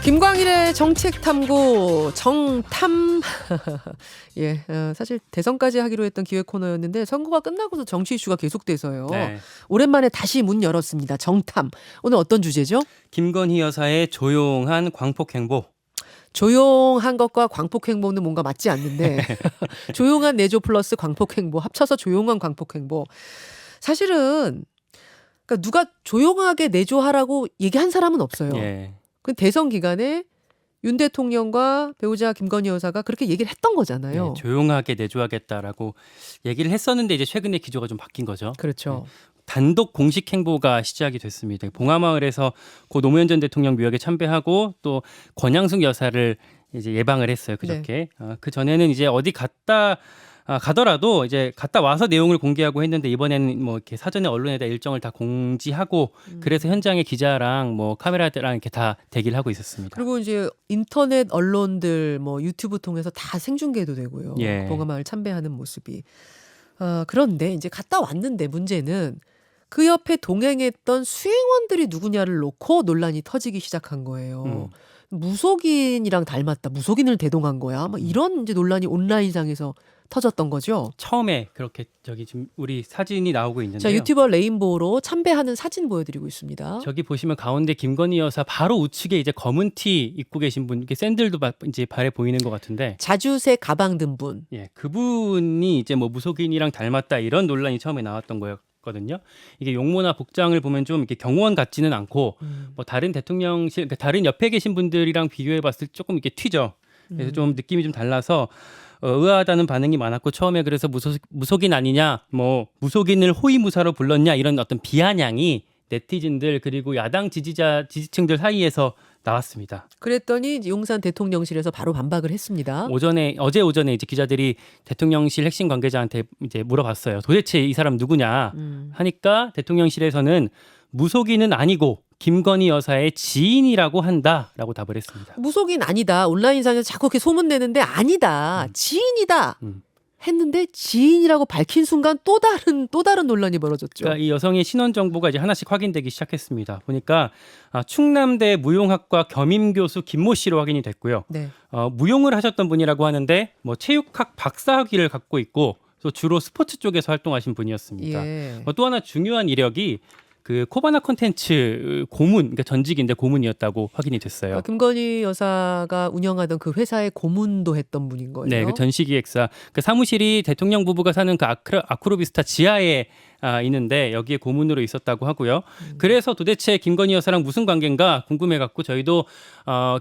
김광일의 정책탐구 정탐. 예, 사실 대선까지 하기로 했던 기획 코너였는데 선거가 끝나고서 정치 이슈가 계속돼서요. 네. 오랜만에 다시 문 열었습니다. 정탐. 오늘 어떤 주제죠? 김건희 여사의 조용한 광폭 행보. 조용한 것과 광폭 행보는 뭔가 맞지 않는데 조용한 내조 플러스 광폭 행보 합쳐서 조용한 광폭 행보. 사실은 그러니까 누가 조용하게 내조하라고 얘기한 사람은 없어요. 예. 그 대선 기간에 윤 대통령과 배우자 김건희 여사가 그렇게 얘기를 했던 거잖아요. 네, 조용하게 내조하겠다라고 얘기를 했었는데 이제 최근에 기조가 좀 바뀐 거죠. 그렇죠. 단독 공식 행보가 시작이 됐습니다. 봉하마을에서 고 노무현 전 대통령 묘역에 참배하고 또 권양숙 여사를 이제 예방을 했어요. 그저께. 그 전에는 이제 어디 가더라도 이제 갔다 와서 내용을 공개하고 했는데 이번에는 뭐 이렇게 사전에 언론에다 일정을 다 공지하고 그래서 현장에 기자랑 뭐 카메라랑 이렇게 다 대기를 하고 있었습니다. 그리고 이제 인터넷 언론들 뭐 유튜브 통해서 다 생중계도 되고요. 예. 봉하마을 참배하는 모습이. 그런데 이제 갔다 왔는데 문제는 그 옆에 동행했던 수행원들이 누구냐를 놓고 논란이 터지기 시작한 거예요. 무속인이랑 닮았다. 무속인을 대동한 거야. 뭐 이런 이제 논란이 온라인상에서 터졌던 거죠. 처음에 그렇게 저기 지금 우리 사진이 나오고 있는데요. 자, 유튜버 레인보우로 참배하는 사진 보여드리고 있습니다. 저기 보시면 가운데 김건희 여사 바로 우측에 이제 검은 티 입고 계신 분, 이게 샌들도 이제 발에 보이는 것 같은데, 자주색 가방 든 분. 예, 그분이 이제 뭐 무속인이랑 닮았다 이런 논란이 처음에 나왔던 거였거든요. 이게 용모나 복장을 보면 좀 이렇게 경호원 같지는 않고, 뭐 다른 대통령실, 그러니까 다른 옆에 계신 분들이랑 비교해봤을 때 조금 이렇게 튀죠. 그래서 좀 느낌이 좀 달라서. 의아하다는 반응이 많았고 처음에 그래서 무속인 아니냐, 뭐 무속인을 호위무사로 불렀냐 이런 어떤 비아냥이 네티즌들 그리고 야당 지지층들 사이에서 나왔습니다. 그랬더니 용산 대통령실에서 바로 반박을 했습니다. 어제 오전에 이제 기자들이 대통령실 핵심 관계자한테 이제 물어봤어요. 도대체 이 사람 누구냐 하니까 대통령실에서는 무속인은 아니고 김건희 여사의 지인이라고 한다라고 답을 했습니다. 무속인 아니다. 온라인상에서 자꾸 이렇게 소문내는데 아니다. 지인이다. 했는데 지인이라고 밝힌 순간 또 다른 논란이 벌어졌죠. 그러니까 이 여성의 신원 정보가 이제 하나씩 확인되기 시작했습니다. 보니까 충남대 무용학과 겸임 교수 김모 씨로 확인이 됐고요. 네. 무용을 하셨던 분이라고 하는데 뭐 체육학 박사학위를 갖고 있고 또 주로 스포츠 쪽에서 활동하신 분이었습니다. 예. 또 하나 중요한 이력이 그 코바나 콘텐츠 고문, 그러니까 전직인데 고문이었다고 확인이 됐어요. 김건희 여사가 운영하던 그 회사의 고문도 했던 분인 거예요. 네, 그 전시기획사. 그 사무실이 대통령 부부가 사는 그 아크로비스타 지하에 있는데 여기에 고문으로 있었다고 하고요. 그래서 도대체 김건희 여사랑 무슨 관계인가 궁금해갖고 저희도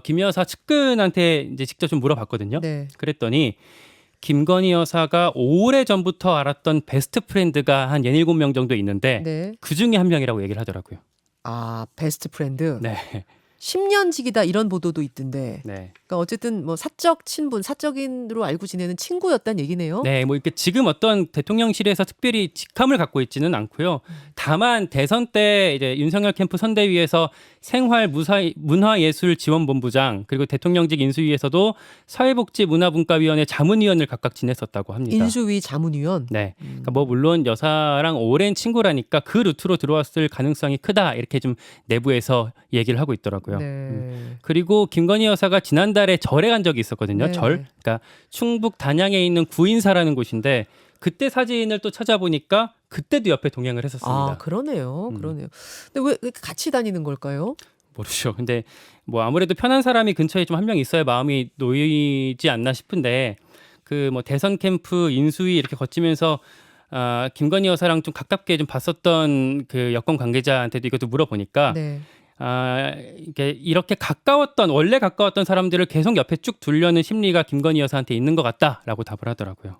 김 여사 측근한테 이제 직접 좀 물어봤거든요. 네. 그랬더니 김건희 여사가 오래 전부터 알았던 베스트 프렌드가 한 67명 정도 있는데 네. 그 중에 한 명이라고 얘기를 하더라고요. 베스트 프렌드. 네. 10년직이다 이런 보도도 있던데. 네. 그러니까 어쨌든 뭐 사적 친분, 사적인으로 알고 지내는 친구였다는 얘기네요. 네, 뭐 이렇게 지금 어떤 대통령실에서 특별히 직함을 갖고 있지는 않고요. 다만 대선 때 이제 윤석열 캠프 선대위에서 생활문화예술지원본부장 그리고 대통령직 인수위에서도 사회복지문화분과위원회 자문위원을 각각 지냈었다고 합니다. 인수위 자문위원. 네, 그러니까 뭐 물론 여사랑 오랜 친구라니까 그 루트로 들어왔을 가능성이 크다 이렇게 좀 내부에서 얘기를 하고 있더라고요. 네. 그리고 김건희 여사가 지난달에 절에 간 적이 있었거든요. 네. 절. 그러니까 충북 단양에 있는 구인사라는 곳인데 그때 사진을 또 찾아보니까 그때도 옆에 동행을 했었습니다. 그러네요. 그러네요. 근데 왜 이렇게 같이 다니는 걸까요? 모르죠. 근데 뭐 아무래도 편한 사람이 근처에 좀 한 명 있어야 마음이 놓이지 않나 싶은데 그 뭐 대선 캠프 인수위 이렇게 거치면서 김건희 여사랑 좀 가깝게 좀 봤었던 그 여권 관계자한테도 이것도 물어보니까 네. 이렇게 원래 가까웠던 사람들을 계속 옆에 쭉 두려는 심리가 김건희 여사한테 있는 것 같다라고 답을 하더라고요.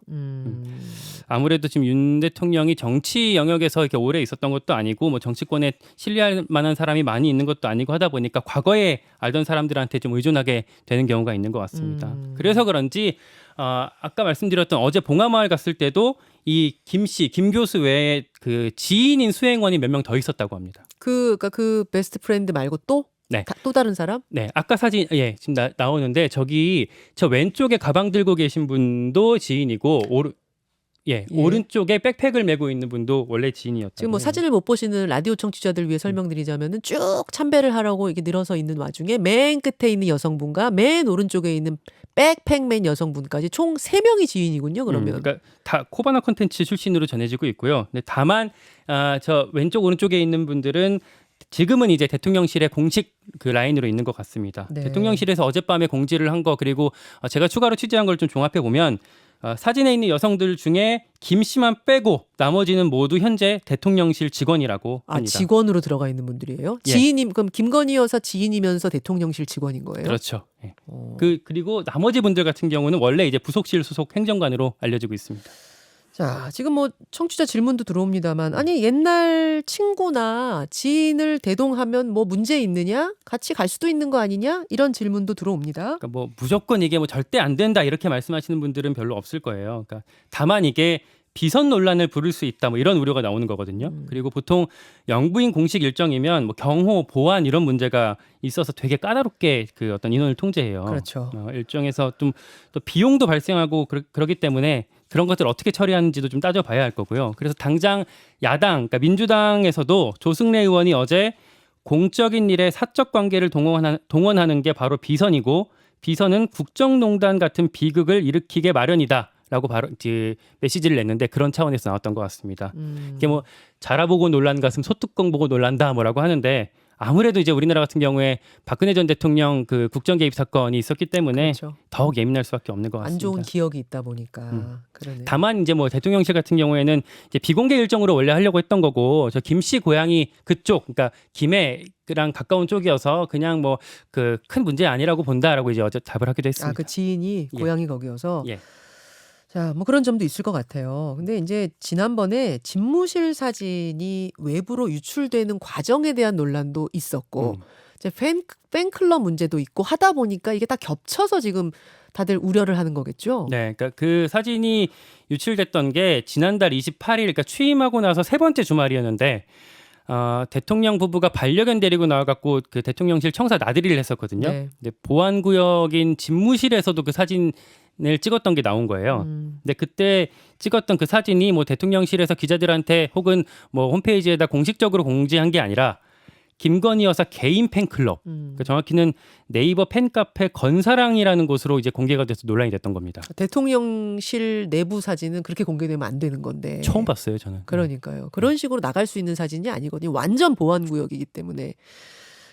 아무래도 지금 윤 대통령이 정치 영역에서 이렇게 오래 있었던 것도 아니고 뭐 정치권에 신뢰할 만한 사람이 많이 있는 것도 아니고 하다 보니까 과거에 알던 사람들한테 좀 의존하게 되는 경우가 있는 것 같습니다. 그래서 그런지 아까 말씀드렸던 어제 봉하마을 갔을 때도 이 김 교수 외에 그 지인인 수행원이 몇 명 더 있었다고 합니다. 그러니까 그 베스트 프렌드 말고 또? 네. 또 다른 사람? 네, 아까 사진 지금 나오는데 저기 저 왼쪽에 가방 들고 계신 분도 지인이고 예. 오른쪽에 백팩을 메고 있는 분도 원래 지인이었다고. 지금 뭐 사진을 못 보시는 라디오 청취자들 위해 설명드리자면은 쭉 참배를 하라고 이게 늘어서 있는 와중에 맨 끝에 있는 여성분과 맨 오른쪽에 있는 백팩맨 여성분까지 총 3명이 지인이군요. 그러면. 그러니까 다 코바나 콘텐츠 출신으로 전해지고 있고요. 근데 다만 저 왼쪽 오른쪽에 있는 분들은 지금은 이제 대통령실의 공식 그 라인으로 있는 것 같습니다. 네. 대통령실에서 어젯밤에 공지를 한 거, 그리고 제가 추가로 취재한 걸 좀 종합해 보면 사진에 있는 여성들 중에 김 씨만 빼고 나머지는 모두 현재 대통령실 직원이라고 합니다. 직원으로 들어가 있는 분들이에요? 예. 지인임 그럼 김건희 여사 지인이면서 대통령실 직원인 거예요? 그렇죠. 예. 그리고 나머지 분들 같은 경우는 원래 이제 부속실 소속 행정관으로 알려지고 있습니다. 자, 지금 뭐 청취자 질문도 들어옵니다만 아니 옛날 친구나 지인을 대동하면 뭐 문제 있느냐? 같이 갈 수도 있는 거 아니냐? 이런 질문도 들어옵니다. 그러니까 뭐 무조건 이게 뭐 절대 안 된다 이렇게 말씀하시는 분들은 별로 없을 거예요. 그러니까 다만 이게 비선 논란을 부를 수 있다 뭐 이런 우려가 나오는 거거든요. 그리고 보통 영부인 공식 일정이면 뭐 경호, 보안 이런 문제가 있어서 되게 까다롭게 그 어떤 인원을 통제해요. 그렇죠. 일정에서 좀 또 비용도 발생하고 그러기 때문에 그런 것들 어떻게 처리하는지도 좀 따져봐야 할 거고요. 그래서 당장 야당, 그러니까 민주당에서도 조승래 의원이 어제 공적인 일에 사적 관계를 동원하는 게 바로 비선이고 비선은 국정농단 같은 비극을 일으키게 마련이다. 라고 바로 이제 메시지를 냈는데 그런 차원에서 나왔던 것 같습니다. 이게 뭐 자라보고 놀란 가슴 소뚜껑 보고 놀란다 뭐라고 하는데 아무래도 이제 우리나라 같은 경우에 박근혜 전 대통령 그 국정 개입 사건이 있었기 때문에 그렇죠. 더욱 예민할 수밖에 없는 것 같습니다. 안 좋은 기억이 있다 보니까 그러네. 다만 이제 뭐 대통령실 같은 경우에는 이제 비공개 일정으로 원래 하려고 했던 거고 저 김 씨 고향이 그쪽 그러니까 김해랑 가까운 쪽이어서 그냥 뭐 그 큰 문제 아니라고 본다라고 이제 어제 답을 하기도 했습니다. 그 지인이 예. 고향이 거기여서. 예. 자, 뭐 그런 점도 있을 것 같아요. 근데 이제 지난번에 집무실 사진이 외부로 유출되는 과정에 대한 논란도 있었고 이제 팬클럽 문제도 있고 하다 보니까 이게 다 겹쳐서 지금 다들 우려를 하는 거겠죠. 네, 그러니까 그 사진이 유출됐던 게 지난달 28일, 그러니까 취임하고 나서 세 번째 주말이었는데 대통령 부부가 반려견 데리고 나와갖고 그 대통령실 청사 나들이를 했었거든요. 네. 근데 보안구역인 집무실에서도 그 사진을 찍었던 게 나온 거예요. 근데 그때 찍었던 그 사진이 뭐 대통령실에서 기자들한테 혹은 뭐 홈페이지에다 공식적으로 공지한 게 아니라 김건희 여사 개인 팬클럽, 그러니까 정확히는 네이버 팬카페 건사랑이라는 곳으로 이제 공개가 돼서 논란이 됐던 겁니다. 대통령실 내부 사진은 그렇게 공개되면 안 되는 건데. 처음 봤어요, 저는. 그러니까요. 그런 식으로 나갈 수 있는 사진이 아니거든요. 완전 보안구역이기 때문에.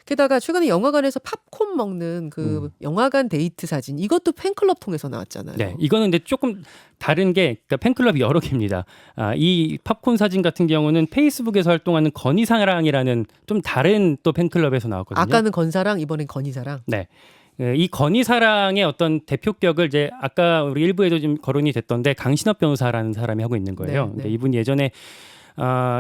게다가 최근에 영화관에서 팝콘 먹는 그 영화관 데이트 사진 이것도 팬클럽 통해서 나왔잖아요. 네, 이거는 근데 조금 다른 게 그러니까 팬클럽이 여러 개입니다. 이 팝콘 사진 같은 경우는 페이스북에서 활동하는 건희사랑이라는 좀 다른 또 팬클럽에서 나왔거든요. 아까는 건사랑, 이번엔 건희사랑. 네. 이 건희사랑의 어떤 대표격을 이제 아까 우리 일부에도 좀 거론이 됐던데 강신업 변호사라는 사람이 하고 있는 거예요. 네, 근데 네. 이분이 예전에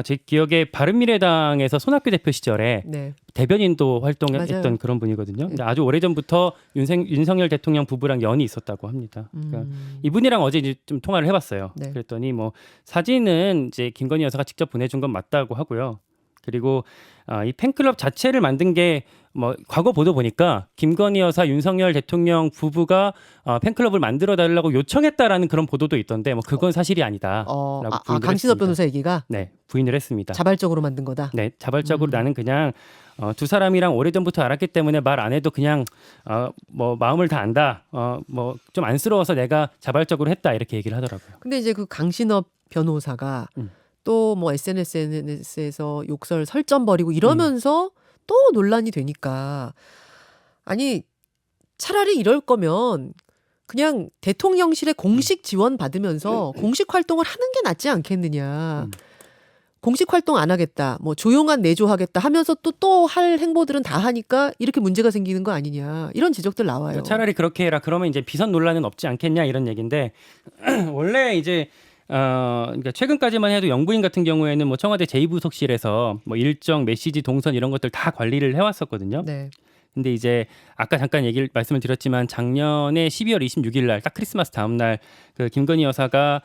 제 기억에 바른미래당에서 손학규 대표 시절에 네. 대변인도 맞아요. 활동했던 그런 분이거든요. 근데 아주 오래전부터 윤석열 대통령 부부랑 연이 있었다고 합니다. 그러니까 이분이랑 어제 이제 좀 통화를 해봤어요. 네. 그랬더니 뭐 사진은 이제 김건희 여사가 직접 보내준 건 맞다고 하고요. 그리고 이 팬클럽 자체를 만든 게 뭐 과거 보도 보니까 김건희 여사 윤석열 대통령 부부가 팬클럽을 만들어 달라고 요청했다라는 그런 보도도 있던데 뭐 그건 사실이 아니다라고 부인을 강신업 했습니다. 변호사 얘기가 네, 부인을 했습니다. 자발적으로 만든 거다. 네, 자발적으로 나는 그냥 두 사람이랑 오래전부터 알았기 때문에 말 안 해도 그냥 뭐 마음을 다 안다. 뭐 좀 안쓰러워서 내가 자발적으로 했다 이렇게 얘기를 하더라고요. 근데 이제 그 강신업 변호사가 또 뭐 SNS에서 욕설 설전 벌이고 이러면서 또 논란이 되니까 아니 차라리 이럴 거면 그냥 대통령실에 공식 지원 받으면서 공식 활동을 하는 게 낫지 않겠느냐. 공식 활동 안 하겠다. 뭐 조용한 내조하겠다 하면서 또 할 행보들은 다 하니까 이렇게 문제가 생기는 거 아니냐. 이런 지적들 나와요. 차라리 그렇게 해라. 그러면 이제 비선 논란은 없지 않겠냐 이런 얘기인데 원래 이제 그러니까 최근까지만 해도 영부인 같은 경우에는 뭐 청와대 제2부속실에서 뭐 일정, 메시지, 동선 이런 것들 다 관리를 해왔었거든요. 네. 근데 이제 아까 잠깐 말씀을 드렸지만 작년에 12월 26일 날 딱 크리스마스 다음 날 그 김건희 여사가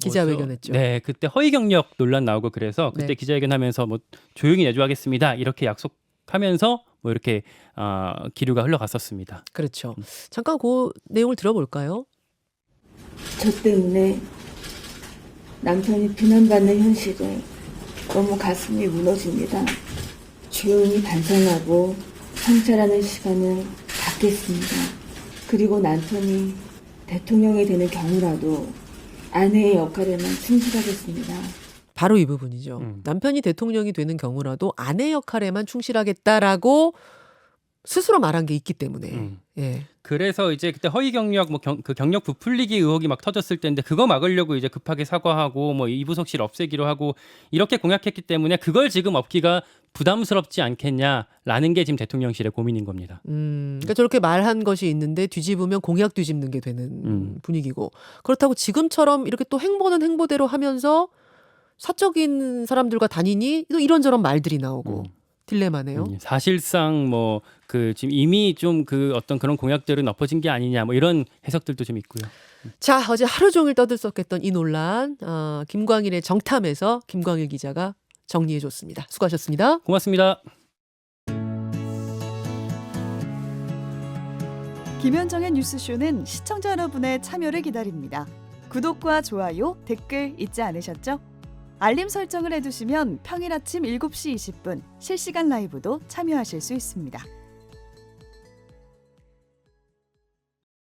기자회견했죠. 네, 그때 허위 경력 논란 나오고 그래서 그때 네. 기자회견하면서 뭐 조용히 내조하겠습니다 이렇게 약속하면서 뭐 이렇게 기류가 흘러갔었습니다. 그렇죠. 잠깐 그 내용을 들어볼까요? 저 때문에 남편이 비난받는 현실에 너무 가슴이 무너집니다. 조용히 반성하고 성찰하는 시간을 갖겠습니다. 그리고 남편이 대통령이 되는 경우라도 아내의 역할에만 충실하겠습니다. 바로 이 부분이죠. 남편이 대통령이 되는 경우라도 아내 역할에만 충실하겠다라고 스스로 말한 게 있기 때문에. 예. 그래서 이제 그때 허위 경력 그 경력 부풀리기 의혹이 막 터졌을 때인데 그거 막으려고 이제 급하게 사과하고 뭐 이부속실 없애기로 하고 이렇게 공약했기 때문에 그걸 지금 없기가 부담스럽지 않겠냐라는 게 지금 대통령실의 고민인 겁니다. 그러니까 저렇게 말한 것이 있는데 뒤집으면 공약 뒤집는 게 되는 분위기고, 그렇다고 지금처럼 이렇게 또 행보는 행보대로 하면서 사적인 사람들과 다니니 또 이런저런 말들이 나오고 딜레마네요. 사실상 뭐 그 지금 이미 좀 그 어떤 그런 공약들은 엎어진 게 아니냐 뭐 이런 해석들도 좀 있고요. 자, 어제 하루 종일 떠들썩했던 이 논란, 김광일의 정탐에서 김광일 기자가 정리해줬습니다. 수고하셨습니다. 고맙습니다. 김현정의 뉴스쇼는 시청자 여러분의 참여를 기다립니다. 구독과 좋아요, 댓글 잊지 않으셨죠? 알림 설정을 해두시면 평일 아침 7시 20분 실시간 라이브도 참여하실 수 있습니다.